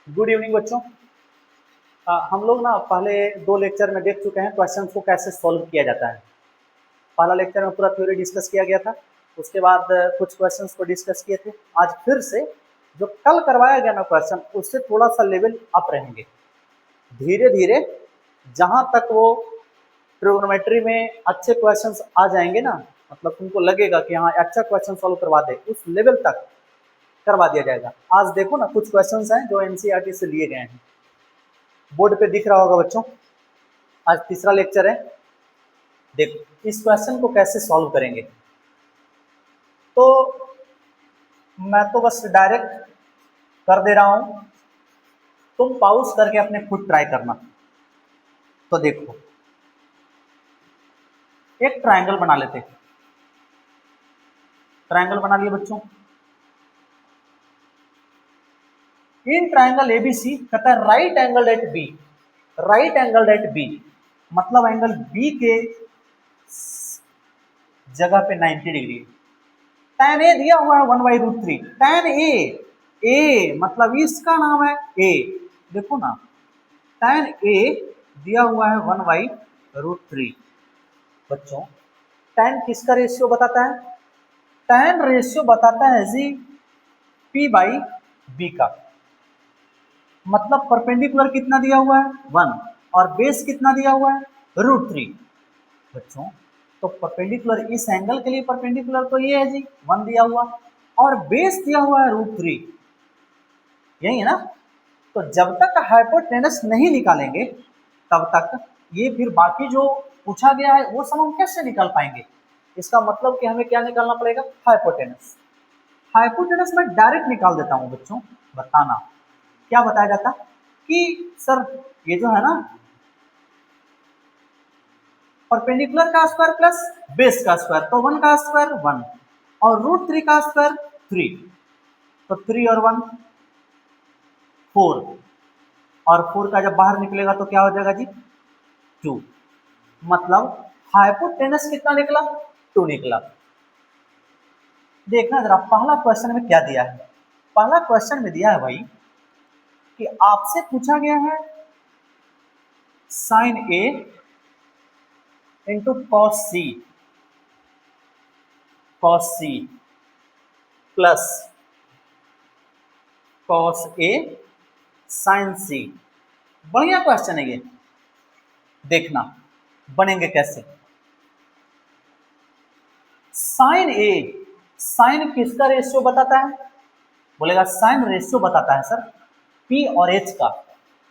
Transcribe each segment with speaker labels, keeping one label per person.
Speaker 1: Good evening बच्चों। हम लोग ना पहले 2 लेक्चर में देख चुके हैं क्वेश्चन को कैसे सॉल्व किया जाता है। पहला लेक्चर में पूरा थ्योरी डिस्कस किया गया था, उसके बाद कुछ क्वेश्चंस को डिस्कस किए थे। आज फिर से जो कल करवाया गया ना क्वेश्चन, उससे थोड़ा सा लेवल अप रहेंगे। धीरे धीरे जहाँ तक वो ट्रिग्नोमेट्री में अच्छे क्वेश्चंस आ जाएंगे ना, मतलब तुमको लगेगा कि हाँ अच्छा क्वेश्चन सॉल्व करवा दे, उस लेवल तक करवा दिया जाएगा। आज देखो ना कुछ क्वेश्चंस हैं जो एनसीईआरटी से लिए गए हैं, बोर्ड पे दिख रहा होगा बच्चों। आज तीसरा लेक्चर है। देखो इस क्वेश्चन को कैसे सॉल्व करेंगे, तो मैं तो बस डायरेक्ट कर दे रहा हूं, तुम पॉज करके अपने खुद ट्राई करना। तो देखो एक ट्रायंगल बना लेते, ट्रायंगल बना लिए बच्चों। इन ट्रायंगल एबीसी कहता है right angle at B, right angle at B मतलब एंगल बी के जगह पे 90 डिग्री। tan ए दिया हुआ है 1/√3। tan ए मतलब इसका नाम है ए, देखो ना tan ए दिया हुआ है 1/√3। बच्चों tan किसका रेशियो बताता है? tan रेशियो बताता है जी p/b का। मतलब परपेंडिकुलर कितना दिया हुआ है 1 और बेस कितना दिया हुआ है √3। बच्चों तो परपेंडिकुलर इस एंगल के लिए परपेंडिकुलर तो ये है जी 1 दिया हुआ और बेस दिया हुआ है √3, यही है ना। तो जब तक हाइपोटेनस नहीं निकालेंगे तब तक ये फिर बाकी जो पूछा गया है वो सब हम कैसे निकाल पाएंगे। इसका मतलब कि हमें क्या निकालना पड़ेगा, हाइपोटेनस। हाइपोटेनस मैं डायरेक्ट निकाल देता हूं बच्चों। बताना क्या बताया जाता कि सर ये जो है ना परपेंडिकुलर का स्क्वायर प्लस बेस का स्क्वायर, तो 1 का स्क्वायर 1 और √3 का स्क्वायर 3, तो 3 और 1 4 और 4 का जब बाहर निकलेगा तो क्या हो जाएगा जी 2। मतलब हाइपोटेनस कितना निकला 2 निकला। देखना जरा पहला क्वेश्चन में क्या दिया है। पहला क्वेश्चन में दिया है भाई कि आपसे पूछा गया है sign A into cos C, cos c plus cos A sign सी। बढ़िया क्वेश्चन है ये, देखना बनेंगे कैसे। साइन ए, साइन किसका रेशियो बताता है? बोलेगा साइन रेशियो बताता है सर पी और एच का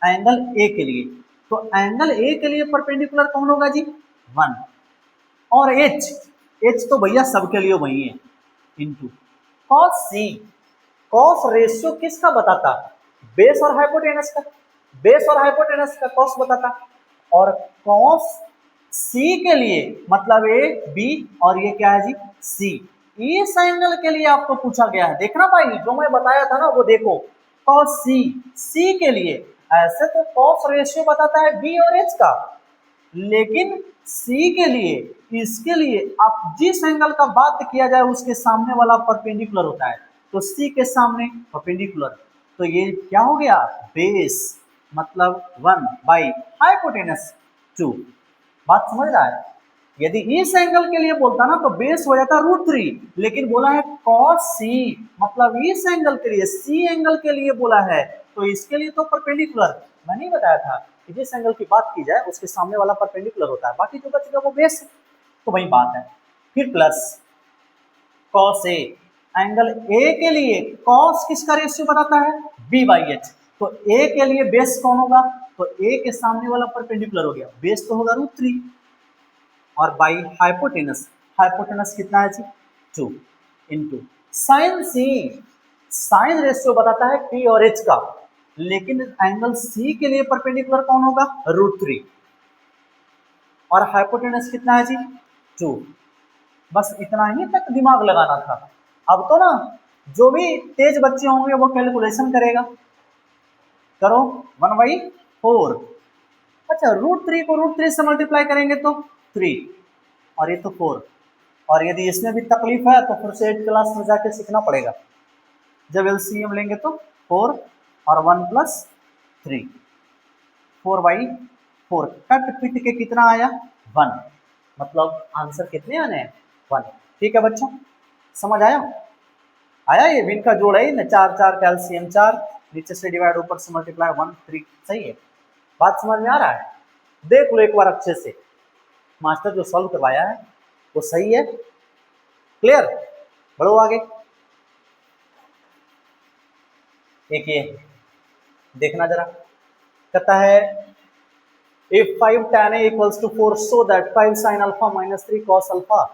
Speaker 1: एंगल ए के लिए। तो एंगल ए के लिए परपेंडिकुलर कौन होगा जी 1 और एच, एच तो भैया सबके लिए वही है इंटू कॉस सी। कॉस रेशियो किसका बताता? बेस और हाइपोटेनस का, बेस और हाइपोटेनस का कॉस बताता। और कॉस सी के लिए मतलब ए बी और ये क्या है जी सी, इस एंगल के लिए आपको पूछा गया है। देखना भाई जो मैं बताया था ना वो देखो, कॉस सी, सी के लिए ऐसे तो कॉस रेशियो बताता है बी और एच का, लेकिन सी के लिए इसके लिए आप जिस एंगल का बात किया जाए उसके सामने वाला परपेंडिकुलर होता है। तो सी के सामने परपेंडिकुलर, तो ये क्या हो गया बेस मतलब 1/हाइपोटेनस 2। बात समझ रहा है? यदि इस एंगल के लिए बोलता ना तो बेस हो जाता √3, लेकिन बोला है कॉस सी मतलब इस एंगल के लिए, सी एंगल के लिए बोला है, तो इसके लिए तो परपेंडिकुलर मैं नहीं बताया था कि जिस एंगल की बात की जाए उसके सामने वाला परपेंडिकुलर होता है, बाकी जो बचेगा वो बेस है। तो वही बात है। फिर plus cos A, angle A के लिए कॉस किसका रेशियो बताता है b/h, तो ए के लिए बेस कौन होगा, तो ए के सामने वाला परपेंडिकुलर हो गया, बेस तो होगा √3 और बाई हाइपोटेनस, हाइपोटेनस कितना है जी 2 इंटू साइन सी। साइन रेशियो बताता है पी और एच का, लेकिन एंगल सी के लिए परपेंडिकुलर कौन होगा √3 और हाइपोटेनस कितना है जी 2। बस इतना ही तक दिमाग लगाना था। अब तो ना जो भी तेज बच्चे होंगे वो कैलकुलेशन करेगा, करो 1/4। अच्छा √3 को √3 से मल्टीप्लाई करेंगे तो 3 और ये तो 4, और यदि इसमें भी तकलीफ है तो फिर से 8 क्लास में जाके सीखना पड़ेगा। जब एलसीएम लेंगे तो 4 और 1+3, 4/4 कट पिट के कितना आया 1, मतलब आंसर कितने आने हैं 1। ठीक है बच्चों, समझ आया? आया ये भिन्न का जोड़ है ना, 4 4 कैल्शियम 4, नीचे से डिवाइड ऊपर से मल्टीप्लाई 1 3, सही है? बात समझ में आ रहा है? देख लो एक बार अच्छे से, मास्टर जो सॉल्व करवाया है वो सही है, क्लियर? बढ़ो आगे। एक ये देखना जरा, कहता है if 5 tan a equals to 4 so that 5 sin alpha minus 3 cos alpha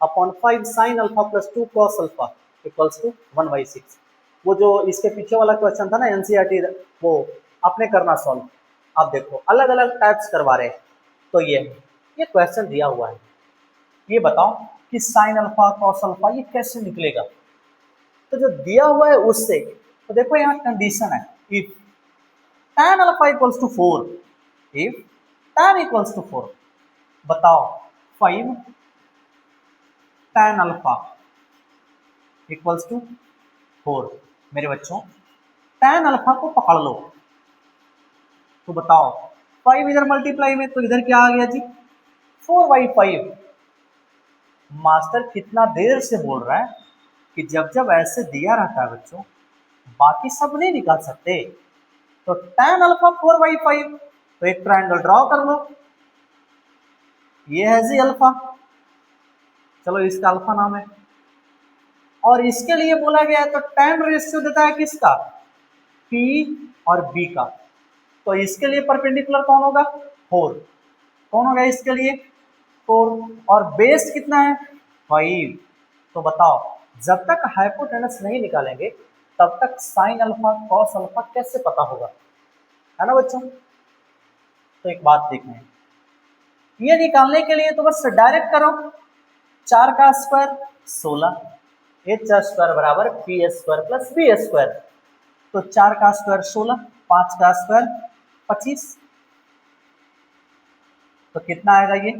Speaker 1: upon 5 sin alpha plus 2 cos alpha equals to 1/6। वो जो इसके पीछे वाला क्वेश्चन था ना एनसीईआरटी, वो आपने करना सॉल्व। आप देखो अलग अलग टाइप्स करवा रहे हैं, तो ये क्वेश्चन दिया हुआ है, ये बताओ कि साइन अल्फा कॉस अल्फा ये कैसे निकलेगा। तो जो दिया हुआ है उससे, तो देखो यहाँ कंडीशन है, if tan alpha equals to 4, if tan equals to 4, बताओ 5 tan अल्फा इक्वल्स टू 4। मेरे बच्चों tan अल्फा को पकड़ लो, तो बताओ 5 इधर मल्टीप्लाई में, तो इधर क्या आ गया जी 4/5। मास्टर कितना देर से बोल रहा है कि जब जब ऐसे दिया रहता है बच्चों, बाकी सब नहीं निकाल सकते। तो tan अल्फा 4/5, तो एक ट्रायंगल ड्रॉ कर लो, ये है जी अल्फा, चलो इसका अल्फा नाम है, और इसके लिए बोला गया है तो tan रेशियो देता है किसका, P और B का। तो इसके लिए परपेंडिकुलर कौन होगा 4, कौन होगा इसके लिए 4, और बेस कितना है 5। तो बताओ जब तक हाइपोटेनस नहीं निकालेंगे तब तक साइन अल्फा कॉस अल्फा कैसे पता होगा, है ना बच्चों? तो एक बात देखें, ये निकालने के लिए तो बस डायरेक्ट करो, 4 का स्क्वायर 16, h² बराबर p² प्लस b²। तो 4 का स्क्वायर 16, 5 का स्क्वायर 25, तो कितना आएगा ये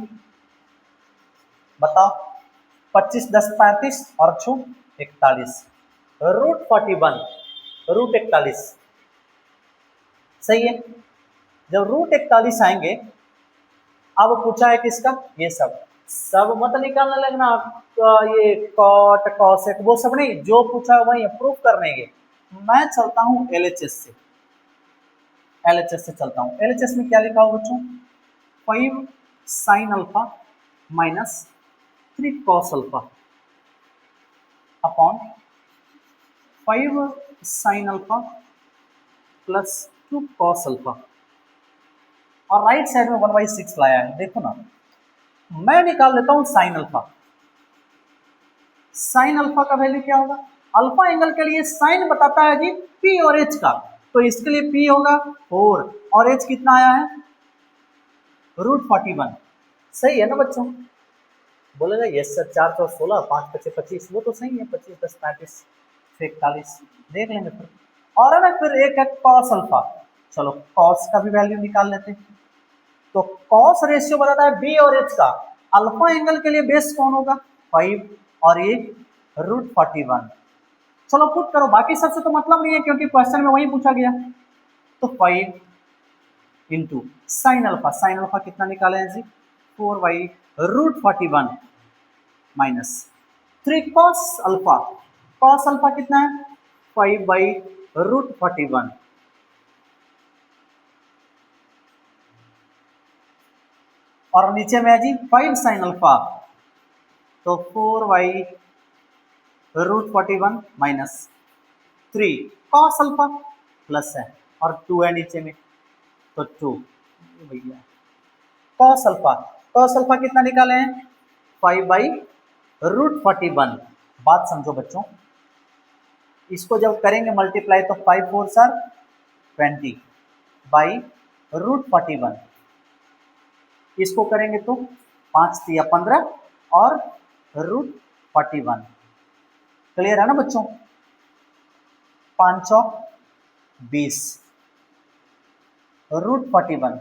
Speaker 1: बताओ, 25 10 35 और 6 41, √41 सही है। जब √41 आएंगे, अब पूछा है किसका, ये सब मत निकालने लगना, ये कॉट कॉसेक वो सब नहीं, जो पूछा है वही प्रूफ करने के। मैं चलता हूँ एलएचएस से चलता हूँ। एलएचएस में क्या लिखा हो बच्चों, 5 sine alpha minus 3 cos alpha upon 5 sine alpha plus 2 cos alpha, और राइट साइड में 1/6 लाया है। देखो ना, मैं निकाल लेता हूं साइन अल्फा। साइन अल्फा का वैल्यू क्या होगा, अल्फा एंगल के लिए साइन बताता है जी पी और एच का, तो इसके लिए पी होगा 4 और एच कितना आया है √41, सही है ना बच्चों? बोलेगा यस सर 416 5 5 25, वो तो सही है, 25 10 35 41, देख लेंगे फिर। और है ना फिर एक है कॉस अल्फा, चलो कॉस का भी वैल्यू निकाल लेते हैं। तो कॉस रेशियो बताता है बी और एच का, अल्फा एंगल के लिए बेस कौन होगा 5 और ये √41। चलो पुट करो, बाकी सबसे तो मतलब नहीं है क्योंकि क्वेश्चन में वही पूछा गया। तो 5 इंटू साइन अल्फा कितना निकाले हैं जी 4/√41 माइनस 3 कॉस अल्फा कितना है 5/√41, और नीचे में है जी 5 साइन अल्फा, तो 4/√41 माइनस 3 कॉस अल्फा प्लस है, और 2 है नीचे में, तो 2 भैया कॉस अल्फा कितना निकाले हैं 5/√41। बात समझो बच्चों, इसको जब करेंगे मल्टीप्लाई तो 5 4 सर 20 √41, इसको करेंगे तो 5 3 15 और √41, क्लियर है ना बच्चों? 5 20 √41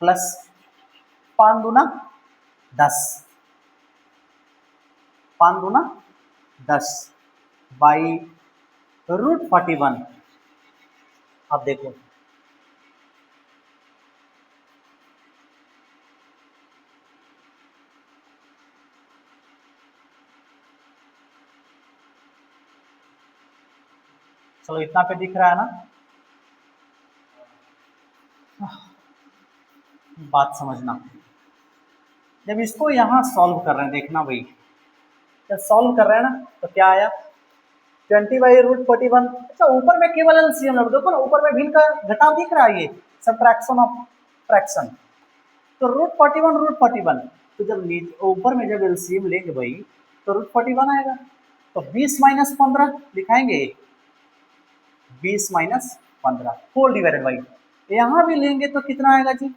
Speaker 1: प्लस 5 दूना 10, 5 दूना 10 बाई √41, अब देखो चलो इतना पे दिख रहा है ना, बात समझना। जब इसको यहाँ सॉल्व कर रहे हैं, देखना भाई, जब सॉल्व कर रहे हैं ना तो क्या आया 20/√41। अच्छा ऊपर में केवल एलसीएम लग, देखो ना ऊपर में भिन्न का घटाव दिख रहा है, ये सबट्रैक्शन ऑफ फ्रैक्शन। तो √41 तो जब ऊपर में जब एलसीएम लेंगे भाई तो √41 आएगा। तो 20 - 15 लिखाएंगे, 20 - 15 होल डिवाइडेड बाई, यहाँ भी लेंगे तो कितना आएगा जी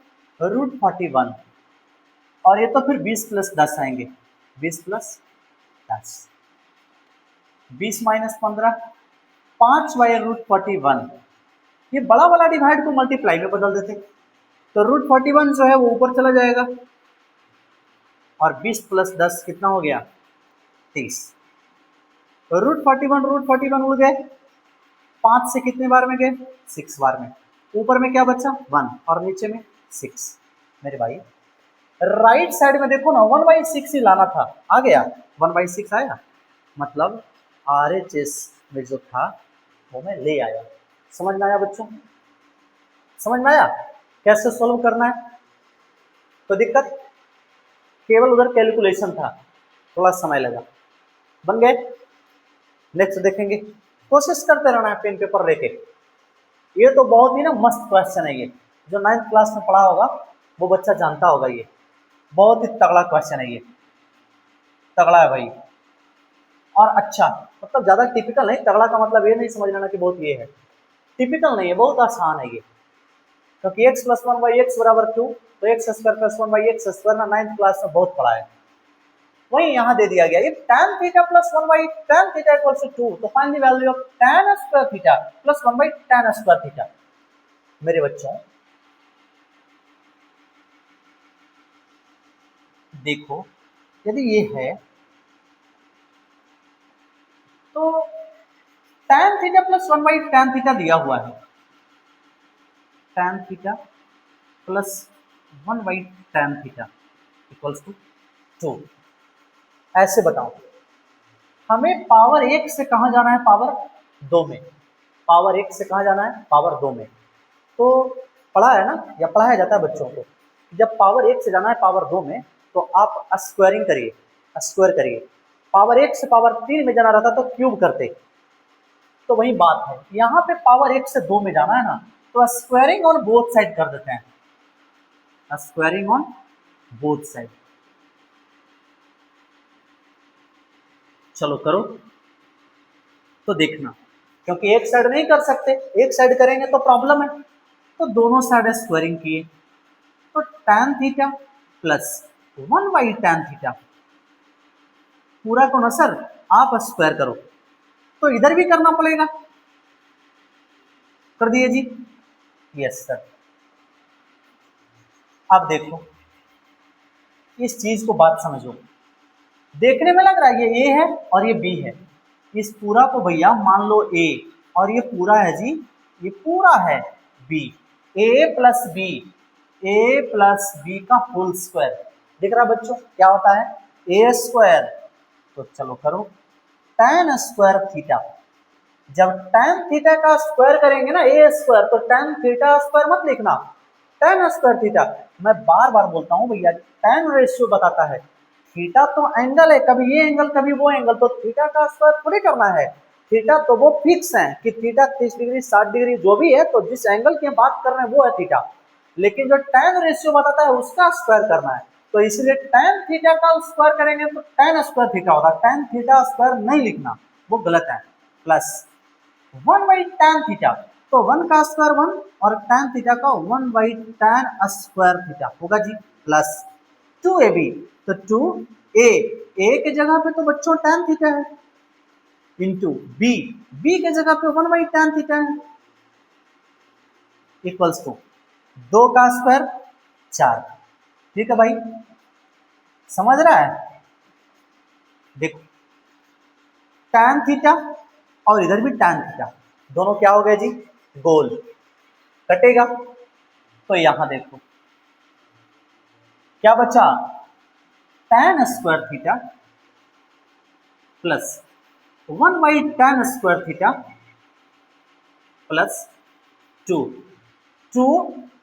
Speaker 1: √41, और ये तो फिर 20 + 10 आएंगे, 20 + 10, 20 - 15 5/√41। ये बड़ा वाला डिवाइड को मल्टीप्लाई में बदल देते, तो √41 जो है वो ऊपर चला जाएगा, और 20 + 10 कितना हो गया 30। √41 उड़ गए, 5 से कितने बार में गए 6 बार में, ऊपर में क्या बचा 1 और नीचे में 6। मेरे भाई राइट साइड में देखो ना 1/6 ही लाना था, आ गया 1/6 आया, मतलब RHS में जो था वो मैं ले आया। समझ में आया बच्चों, समझ में आया कैसे सोल्व करना है? तो दिक्कत केवल उधर कैलकुलेशन था, थोड़ा समय लगा, बन गए। नेक्स्ट देखेंगे, कोशिश करते रहना है पेन पेपर लेके। ये तो बहुत ही ना मस्त क्वेश्चन है, ये जो 9th क्लास में पढ़ा होगा वो बच्चा जानता होगा, ये बहुत ही तगड़ा क्वेश्चन है, ये तगड़ा है भाई। और अच्छा मतलब ज्यादा टिपिकल नहीं, तगड़ा का मतलब ये नहीं समझ लेना कि बहुत ये है, टिपिकल नहीं है, बहुत आसान है ये, क्योंकि x + 1/x = 2, तो x² + 1/x² ना 9th क्लास में बहुत पढ़ा है। वही यहाँ दे दिया गया, if tan θ + 1/tan θ = 2, तो find the value of tan² θ + 1/tan² θ। मेरे बच्चों देखो, यदि ये है तो tan θ + 1/tan θ दिया हुआ है, tan θ + 1/tan θ = 2। ऐसे बताओ हमें पावर 1 से कहाँ जाना है, पावर 2 में, पावर 1 से कहाँ जाना है, पावर 2 में। तो पढ़ा है ना, या पढ़ाया जाता है बच्चों को, जब पावर 1 से जाना है पावर 2 में तो आप स्क्वायरिंग करिए, स्क्वायर करिए। पावर 1 से पावर 3 में जाना रहता तो क्यूब करते, तो वही बात है, यहाँ पे पावर 1 से 2 में जाना है ना, तो स्क्वायरिंग ऑन बोथ साइड कर देते हैं, स्क्वायरिंग ऑन बोथ साइड। चलो करो तो देखना, क्योंकि एक साइड नहीं कर सकते, एक साइड करेंगे तो प्रॉब्लम है, तो दोनों साइड स्क्वायरिंग किए, तो tan θ + 1/tan θ पूरा को ना सर आप स्क्वायर करो, तो इधर भी करना पड़ेगा, कर दिए जी, यस सर। अब देखो इस चीज को बात समझो, देखने में लग रहा है ये A है और ये B है, इस पूरा को भैया मान लो A, और ये पूरा है जी, ये पूरा है B, A + B, A + B का होल स्क्वायर। दिख रहा बच्चों क्या होता है A², तो चलो करो tan² θ। जब tan θ का स्क्वायर करेंगे ना A², तो tan θ² मत लिखना, tan² θ। मैं बार बार बोलता हूं भैया, tan रेशियो बताता है, थीटा तो एंगल है, कभी ये एंगल कभी वो एंगल, तो थीटा का स्क्वायर थोड़ी करना है, थीटा तो वो फिक्स है कि थीटा 30 डिग्री 60 डिग्री जो भी है, तो जिस एंगल की बात कर रहे हैं वो है थीटा, लेकिन जो tan रेशियो बताता है उसका स्क्वायर करना है, तो इसलिए tan थीटा का स्क्वायर करेंगे तो tan² थीटा होगा, tan θ² नहीं लिखना, वो गलत है, प्लस 1/tan θ, तो 1 का स्क्वायर 1 और tan θ का 1/tan² θ होगा जी, प्लस 2ab, तो 2a, a के जगह पे तो बच्चों tan θ है, इंटू b, b के जगह पे 1/tan θ है, इक्वल्स टू 2 का स्क्वायर 4। ठीक है भाई, समझ रहा है? देखो tan θ और इधर भी tan θ, दोनों क्या हो गए जी गोल, कटेगा। तो यहां देखो क्या बचा, tan square theta plus 1/tan square theta plus 2, 2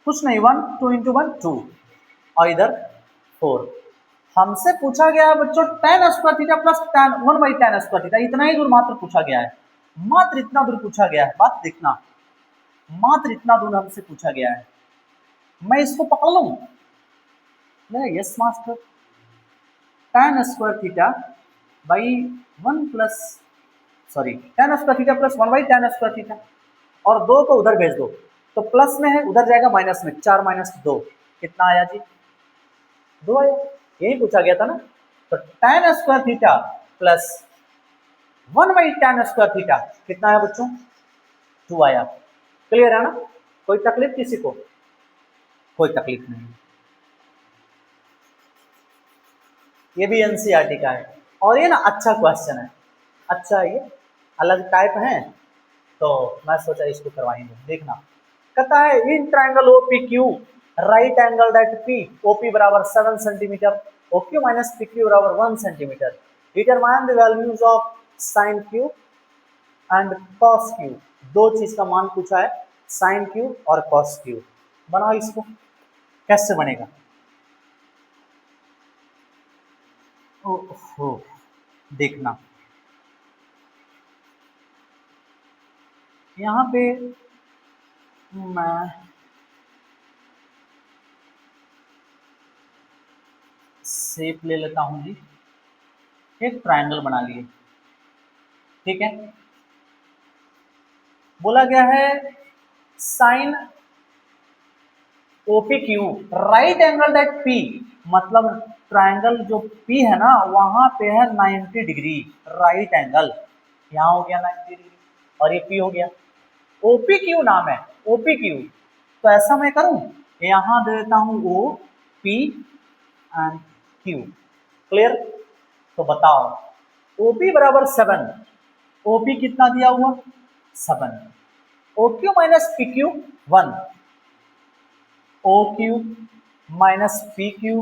Speaker 1: कुछ नहीं 1, 2 इंटू 1 2 और इधर 4। हमसे पूछा गया है बच्चों tan square theta plus tan 1/tan square theta, इतना ही दूर मात्र पूछा गया है, मात्र इतना दूर पूछा गया है। बात देखना, मात्र इतना दूर हमसे पूछा गया है। मैं इसको पकड़ लूं, yes master, tan square theta by 1 plus sorry tan square theta plus 1/tan square theta, और 2 को उधर भेज दो तो प्लस में है, उधर जाएगा माइनस में, 4 माइनस 2 कितना आया जी, 2 आया। यही पूछा गया था ना। तो tan square theta plus 1/tan square theta कितना आया बच्चों, 2 आया। क्लियर है ना, कोई तकलीफ किसी को, कोई तकलीफ नहीं। ये भी एनसीईआरटी का है और ये ना अच्छा क्वेश्चन है, अच्छा ये अलग टाइप है तो मैं सोचा इसको करवाएंगे। देखना कहता है in triangle OPQ right angle that P OP बराबर 7 सेंटीमीटर OQ माइनस PQ बराबर 1 centimetre, determine the values of sin Q and cos Q। दो चीज का मान पूछा है, sin Q और cos Q। बनाओ इसको, कैसे बनेगा। ओहो देखना यहाँ पे मैं शेप ले लेता हूँ जी, एक ट्रायंगल बना लिए, ठीक है। बोला गया है sine OPQ right angle that P, मतलब ट्रायंगल जो P है ना वहां पे है 90 डिग्री राइट एंगल, यहाँ हो गया 90 डिग्री और ये P हो गया, OPQ नाम है OPQ। तो ऐसा मैं करूं, यहां दे देता हूं OP एंड Q। क्लियर, तो बताओ OP बराबर 7, OP कितना दिया हुआ 7, OQ minus PQ 1, OQ minus PQ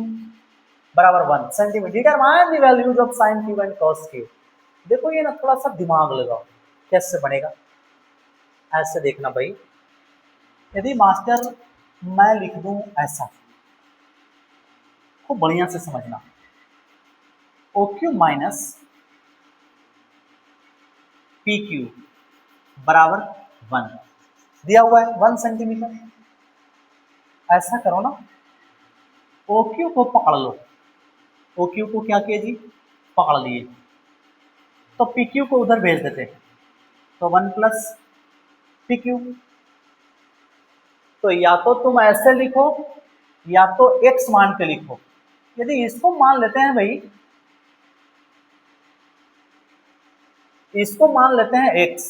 Speaker 1: बराबर 1 centimetre, determine the values of sin Q and cos Q। देखो ये ना थोड़ा सा दिमाग लगाओ, कैसे बनेगा, ऐसे देखना भाई। यदि मास्टर मैं लिख दूं ऐसा, खूब बढ़िया से समझना, OQ माइनस PQ बराबर 1 दिया हुआ है 1 सेंटीमीटर। ऐसा करो ना, OQ को पकड़ लो, OQ को क्या किए जी, पकड़ लिए, तो PQ को उधर भेज देते, तो 1 प्लस PQ। तो या तो तुम ऐसे लिखो या तो x मान के लिखो। यदि इसको मान लेते हैं भाई, इसको मान लेते हैं x,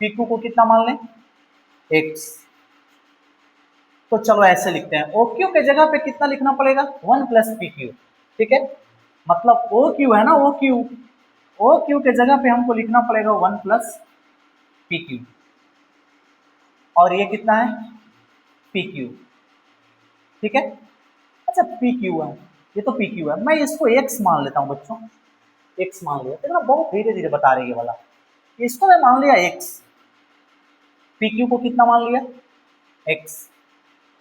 Speaker 1: PQ को कितना मान लें x, तो चलो ऐसे लिखते हैं OQ के जगह पे कितना लिखना पड़ेगा 1 प्लस PQ, ठीक है। मतलब OQ है ना OQ के जगह पे हमको लिखना पड़ेगा 1 प्लस PQ, और ये कितना है PQ, ठीक है। अच्छा PQ है, ये तो PQ है, मैं इसको x मान लेता हूं बच्चों, x मान लिया, देखना बहुत धीरे धीरे बता रही है वाला। इसको मैं मान लिया x, PQ को कितना मान लिया x,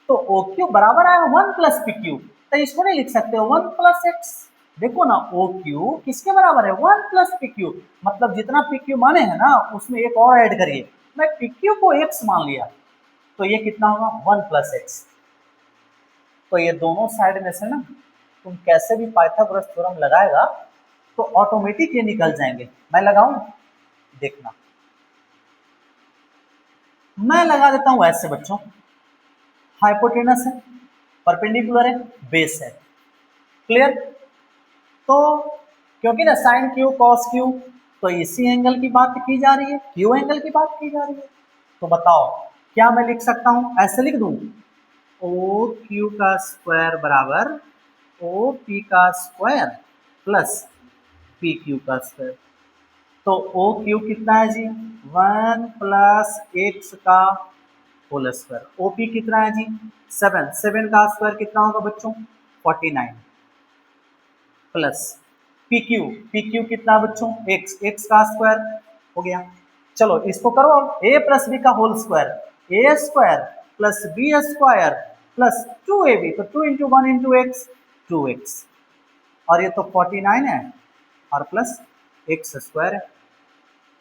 Speaker 1: तो OQ बराबर आया 1 प्लस PQ, तो इसको नहीं लिख सकते 1 प्लस x। देखो ना OQ किसके बराबर है 1 प्लस PQ, मतलब जितना PQ माने है ना उसमें एक और ऐड करिए, मैं PQ को x मान लिया तो ये कितना होगा 1 प्लस x। तो ये दोनों साइड में से ना तुम कैसे भी पाइथागोरस थ्योरम लगाएगा तो ऑटोमेटिक ये निकल जाएंगे। मैं लगाऊं, देखना मैं लगा देता हूं ऐसे बच्चों, हाइपोटेनस है, परपेंडिकुलर है, बेस है, क्लियर। तो क्योंकि ना साइन क्यू कॉस क्यू, तो इसी एंगल की बात की जा रही है, क्यू एंगल की बात की जा रही है। तो बताओ क्या मैं लिख सकता हूं, ऐसे लिख दूं ओ क्यू का स्क्वायर बराबर ओ पी का स्क्वायर प्लस पी क्यू का स्क्वायर। तो ओ क्यू कितना है जी 1 प्लस एक्स का होल स्क्वायर। ओपी कितना है जी 7, 7 का स्क्वायर कितना होगा बच्चों 49 प्लस पी क्यू कितना बच्चों एक्स, एक्स का स्क्वायर हो गया। चलो इसको करो अब ए प्लस बी का whole square a square plus b square plus 2ab, तो 2 इंटू 1 इंटू एक्स 2x, और ये तो 49 है और प्लस एक्स स्क्वायर है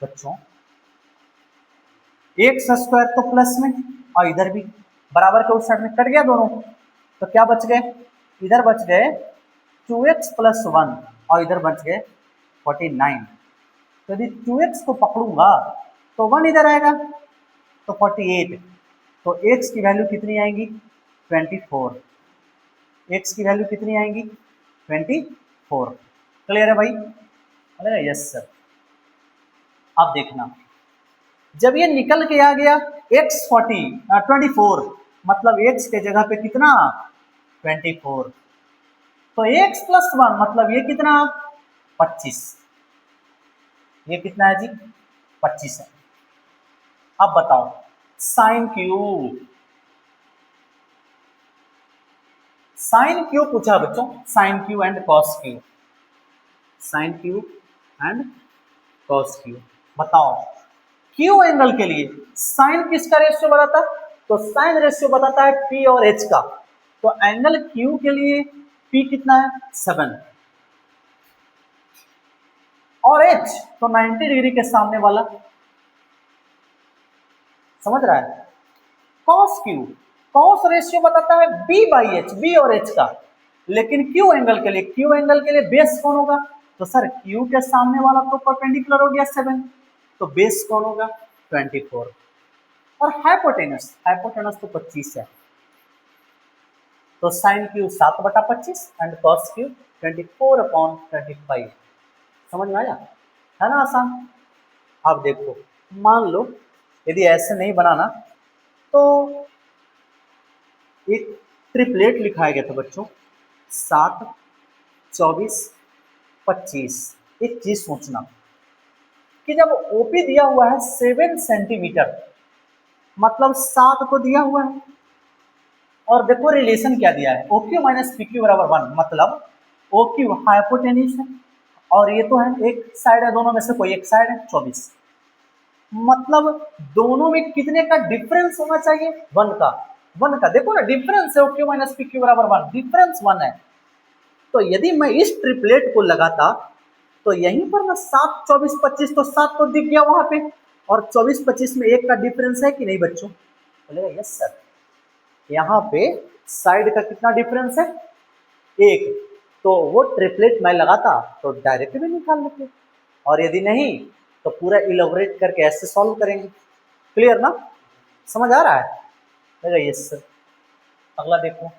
Speaker 1: बच्चों, एक्स स्क्वायर तो प्लस में और इधर भी बराबर के उस साइड में कट गया दोनों, तो क्या बच गए इधर बच गए 2x प्लस 1 और इधर बच गए 49। तो यदि 2x को पकड़ूंगा तो 1 इधर आएगा तो 48, तो x की वैल्यू कितनी आएंगी 24, x की वैल्यू कितनी आएंगी 24। क्लियर है भाई? अरे यस सर। अब देखना जब ये निकल के आ गया x 24 मतलब x के जगह पे कितना 24, तो x प्लस 1 मतलब ये कितना 25, ये कितना है जी 25 है। अब बताओ साइन क्यू पूछा बच्चों, sine Q and cos Q, sine Q and cos Q. बताओ क्यू एंगल के लिए साइन किसका रेशियो बताता है, तो साइन रेशियो बताता है पी और एच का, तो एंगल क्यू के लिए पी कितना है 7 और एच तो 90 डिग्री के सामने वाला, समझ रहा है। कॉस रेशियो बताता है बी बाई एच, बी और एच का, लेकिन क्यू एंगल के लिए बेस कौन होगा, तो सर क्यू के सामने वाला तो परपेंडिकुलर हो गया 7, तो बेस कौन होगा 24, और हाइपोटेनस तो 25 है, तो sine Q 7/25 and cos Q 24/25। समझ में आया है ना आसान। अब देखो मान लो यदि ऐसे नहीं बनाना तो एक ट्रिपलेट लिखाया गया था बच्चों 7, 24, 25। एक चीज सोचना कि जब ओपी दिया हुआ है 7 सेंटीमीटर मतलब 7 को दिया हुआ है, और देखो रिलेशन क्या दिया है OQ माइनस PQ बराबर 1, मतलब OQ हाइपोटेन्यूज है और ये तो है एक साइड है, दोनों में से कोई एक साइड है 24, मतलब दोनों में कितने का डिफरेंस होना चाहिए 1 का देखो ना डिफरेंस है OQ माइनस PQ बराबर 1, डिफरेंस 1 है। तो यदि मैं इस ट्रिपलेट को लगाता तो यहीं पर ना 7, 24, 25 तो 7 तो दिख गया वहां पे, और 24, 25 में 1 का डिफरेंस है कि नहीं बच्चों, बोलेगा यस सर। यहाँ पे साइड का कितना डिफरेंस है 1, तो वो ट्रिपलेट मैं लगाता तो डायरेक्ट भी निकाल लेते, और यदि नहीं तो पूरा इलेबोरेट करके ऐसे सॉल्व करेंगे। क्लियर ना, समझ आ रहा है? बोलेगा यस सर। अगला देखो,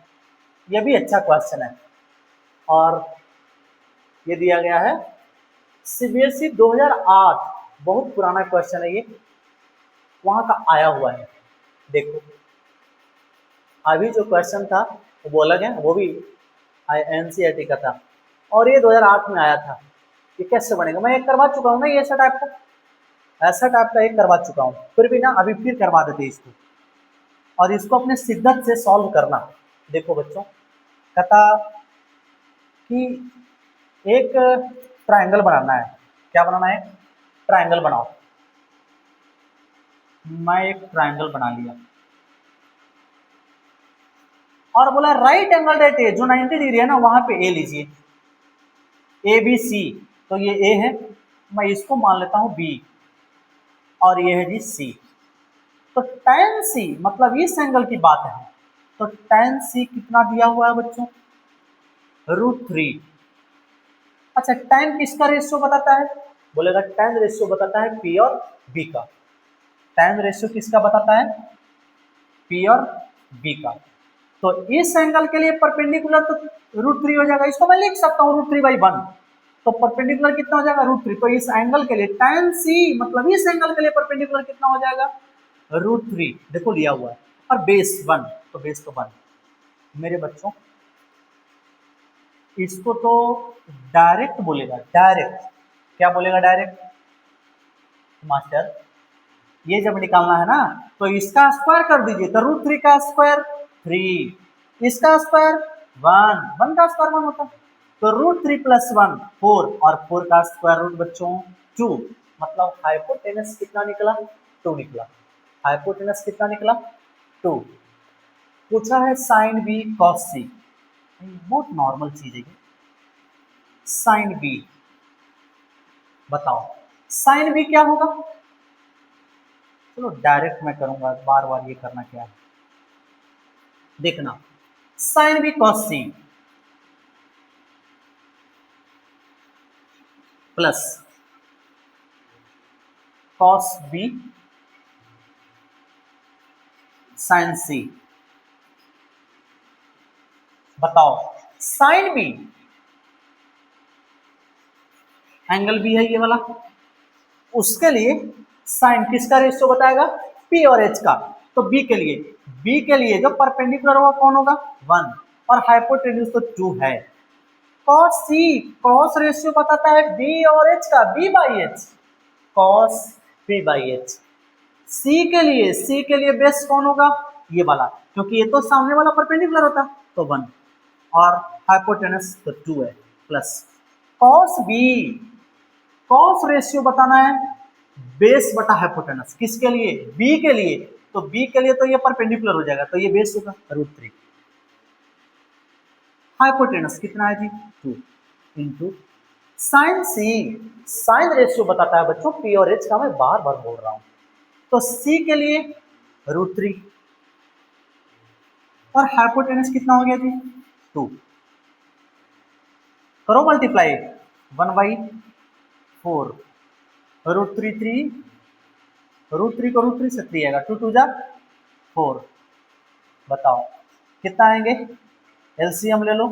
Speaker 1: ये भी अच्छा क्वेश्चन है और ये दिया गया है सीबीएसई 2008, बहुत पुराना क्वेश्चन है ये, वहां का आया हुआ है। देखो अभी जो क्वेश्चन था वो अलग है, वो भी एनसीईआरटी का था और ये 2008 में आया था। ये कैसे बनेगा, मैं एक करवा चुका हूँ ना, ये ऐसा टाइप का एक करवा चुका हूँ, फिर भी ना अभी फिर करवा देते इसको, और इसको अपने शिद्दत से सॉल्व करना। देखो बच्चों कहता कि एक ट्रायंगल बनाना है, क्या बनाना है ट्रायंगल बनाओ। मैं एक ट्रायंगल बना लिया और बोला राइट एंगल एट ए, जो 90 डिग्री है ना वहां पे ए लीजिए, ए बी सी, तो ये ए है, मैं इसको मान लेता हूं बी और ये है जी सी। तो tan सी मतलब इस एंगल की बात है, तो tan सी कितना दिया हुआ है बच्चों √3। अच्छा tan किसका रेशियो बताता है, बोलेगा tan रेशियो बताता है पी और बी का, tan रेशियो किसका बताता है पी और बी का। तो इस एंगल के लिए परपेंडिकुलर तो √3 हो जाएगा, इसको मैं लिख सकता हूँ √3/1, तो परपेंडिकुलर कितना हो जाएगा √3, तो इस एंगल के लिए tan सी मतलब इस एंगल के लिए परपेंडिकुलर कितना हो जाएगा √3, देखो लिया हुआ है, और बेस 1, तो बेस तो 1। मेरे बच्चों इसको तो डायरेक्ट बोलेगा, डायरेक्ट क्या बोलेगा डायरेक्ट मास्टर, ये जब निकालना है ना तो इसका स्क्वायर कर दीजिए, तो रूट 3 का स्क्वायर 3, इसका स्क्वायर 1, 1 का स्क्वायर 1 होता है, तो रूट 3 प्लस 1 4, और 4 का स्क्वायर रूट बच्चों 2, मतलब हाइपोटेनस कितना निकला? 2 निकला। हाइपोटेनस कितना निकला? 2। पूछा है साइन बी कॉस सी, बहुत नॉर्मल चीज है। साइन बी बताओ, साइन बी क्या होगा? चलो डायरेक्ट मैं करूंगा, बार बार ये करना क्या है, देखना। Sine b cos c plus cos b sine c. बताओ, साइन बी एंगल बी है ये वाला, उसके लिए साइन किसका रेशियो बताएगा? पी और एच का। तो बी के लिए जो परपेंडिकुलर होगा कौन होगा? 1, और हाइपोटेन्यूज तो 2 है। कॉस सी, कॉस रेशियो बताता है बी और एच का, B by H, cos B by H. C के लिए बेस कौन होगा? ये वाला, क्योंकि ये तो सामने वाला परपेंडिकुलर होता, तो 1, और हाइपोटेनस तो 2 है, plus cos B, cos ratio बताना है बेस बटा हाइपोटेनस, किसके लिए? बी के लिए, तो बी के लिए तो ये परपेंडिकुलर हो जाएगा, तो ये बेस होगा रूट 3। हाइपोटेनस कितना है जी? 2 इंटू साइन सी, साइन रेशियो बताता है बच्चों पी और एच का, मैं बार बार बोल रहा हूं, तो सी के लिए रूट 3, और हाइपोटेनस कितना हो गया जी? 2। करो मल्टीप्लाई, 1/4, रूट 3 3, रूट 3 को रूट 3 से 3 आएगा, 2 2 जा 4। बताओ कितना आएंगे? एलसीएम ले लो,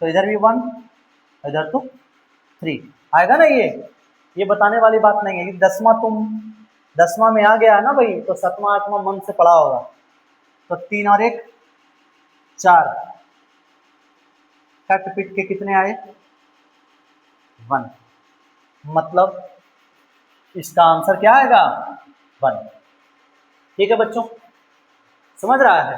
Speaker 1: तो इधर भी 1, इधर तो 3 आएगा ना। ये बताने वाली बात नहीं है कि दसवां में आ गया है ना भाई, तो 7वां 8वां मन से पढ़ा होगा। तो 3 और 1 4, कट पिट के कितने आए? 1, मतलब इसका आंसर क्या आएगा? 1। ठीक है बच्चों, समझ रहा है?